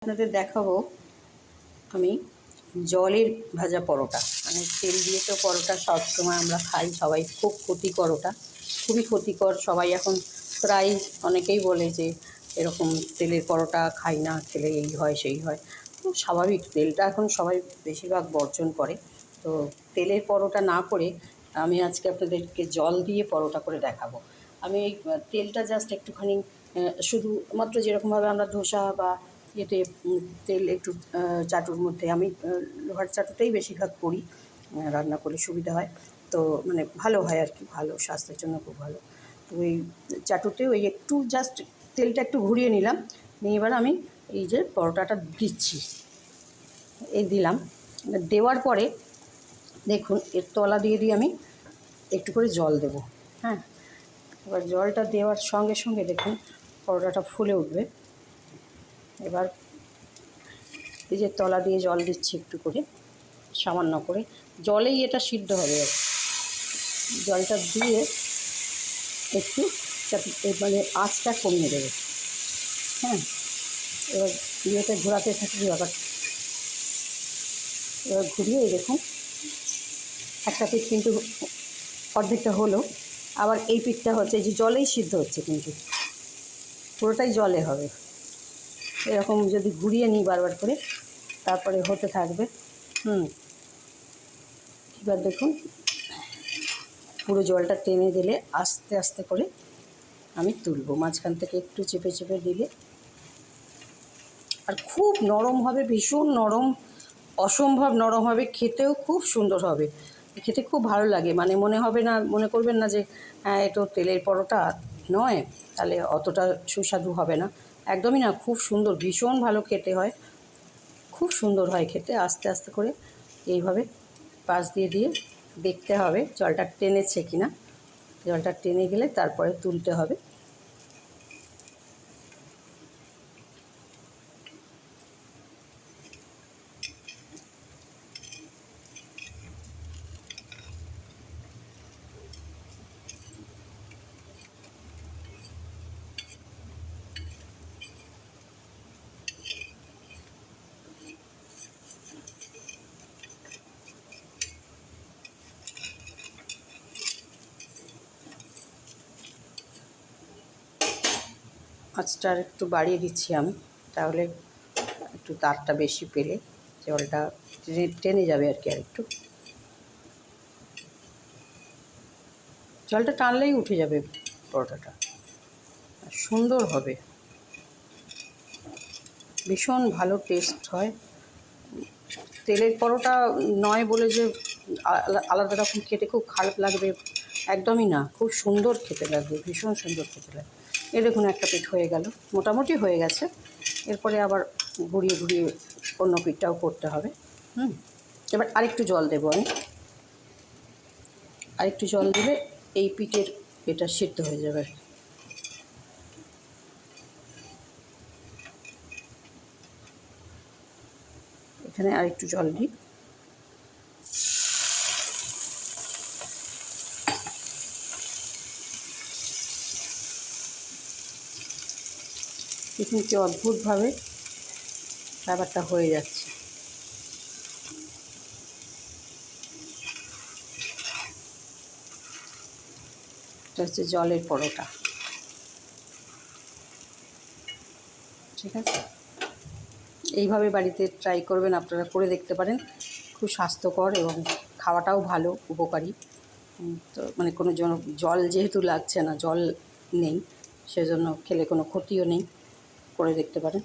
আপনাদের দেখাবো আমি জলের ভাজা পরোটা, মানে তেল দিয়ে তো পরোটা সবসময় আমরা খাই, সবাই খুব ক্ষতিকর, ওটা খুবই ক্ষতিকর। সবাই এখন প্রায় অনেকেই বলে যে এরকম তেলের পরোটা খাই না, খেলে এই হয় সেই হয়। তো স্বাভাবিক, তেলটা এখন সবাই বেশিরভাগ বর্জন করে। তো তেলের পরোটা না করে আমি আজকে আপনাদেরকে জল দিয়ে পরোটা করে দেখাবো। আমি এই তেলটা জাস্ট একটুখানি শুধুমাত্র যেরকমভাবে আমরা ধোসা বা এতে তেল একটু চাটুর মধ্যে, আমি লোহার চাটুতেই বেশিরভাগ করি, রান্না করলে সুবিধা হয়, তো মানে ভালো হয় আর কি, ভালো, স্বাস্থ্যের জন্য খুব ভালো। তো ওই চাটুতে ওই একটু জাস্ট তেলটা একটু ঘুরিয়ে নিলাম, নিয়ে এবার আমি এই যে পরোটাটা দিচ্ছি, এই দিলাম। দেওয়ার পরে দেখুন এর তলা দিয়ে আমি একটু করে জল দেব। হ্যাঁ, এবার জলটা দেওয়ার সঙ্গে সঙ্গে দেখুন পরোটাটা ফুলে উঠবে। এবার এই যে তলা দিয়ে জল দিচ্ছি একটু করে, সামান্য করে, জলেই এটা সিদ্ধ হবে। জলটা দিয়ে একটু মানে আঁচটা কমিয়ে দেবে। হ্যাঁ, এবার ইয়েতে ঘোরাতে থাকি ব্যাপার। এবার ঘুরিয়ে দেখুন একটা পিঠ কিন্তু অর্ধেকটা হলো, আবার এই পিঠটা হচ্ছে যে জলেই সিদ্ধ হচ্ছে, কিন্তু পুরোটাই জলে হবে। এরকম যদি ঘুরিয়ে নিই বারবার করে, তারপরে হতে থাকবে। এবার দেখুন পুরো জলটা টেনে দিলে আস্তে আস্তে করে আমি তুলবো, মাঝখান থেকে একটু চেপে চেপে দিলে। আর খুব নরম হবে, ভীষণ নরম, অসম্ভব নরম হবে, খেতেও খুব সুন্দর হবে, খেতে খুব ভালো লাগে। মানে মনে হবে না, মনে করবেন না যে হ্যাঁ এটা তেলের পরোটা নয়, তাহলে অতটা সুস্বাদু হবে না, একদমই না। খুব সুন্দর, ভীষণ ভালো খেতে হয়, খুব সুন্দর হয় খেতে। আস্তে আস্তে করে এইভাবে পাশ দিয়ে দিয়ে দেখতে হবে জলটা টেনেছে কিনা। জলটা টেনে গেলে তারপরে তুলতে হবে। আঁচটা একটু বাড়িয়ে দিচ্ছি আমি, তাহলে একটু তারটা বেশি পেলে জলটা টেনে যাবে আর কি। আর একটু জলটা টানলেই উঠে যাবে পরোটাটা, সুন্দর হবে, ভীষণ ভালো টেস্ট হয়। তেলের পরোটা নয় বলে যে আলাদা রকম খেতে খুব খারাপ লাগবে, একদমই না, খুব সুন্দর খেতে লাগবে, ভীষণ সুন্দর খেতে লাগবে। এ দেখুন একটা পিঠ হয়ে গেল, মোটামুটি হয়ে গেছে। এরপরে আবার ঘুরিয়ে ঘুরিয়ে অন্য পিঠটাও করতে হবে। এবার আরেকটু জল দেবো আমি, আরেকটু জল দিলে এই পিঠের এটা সিদ্ধ হয়ে যাবে। এখানে আরেকটু জল দিই। দেখুন কি অদ্ভুতভাবে ব্যাপারটা হয়ে যাচ্ছে। এটা হচ্ছে জলের পরোটা, ঠিক আছে। এইভাবে বাড়িতে ট্রাই করবেন, আপনারা করে দেখতে পারেন, খুব স্বাস্থ্যকর এবং খাওয়াটাও ভালো, উপকারী। তো মানে কোনো জল যেহেতু লাগছে না, জল নেই, সেজন্য খেলে কোনো ক্ষতিও নেই, করে দেখতে পারেন।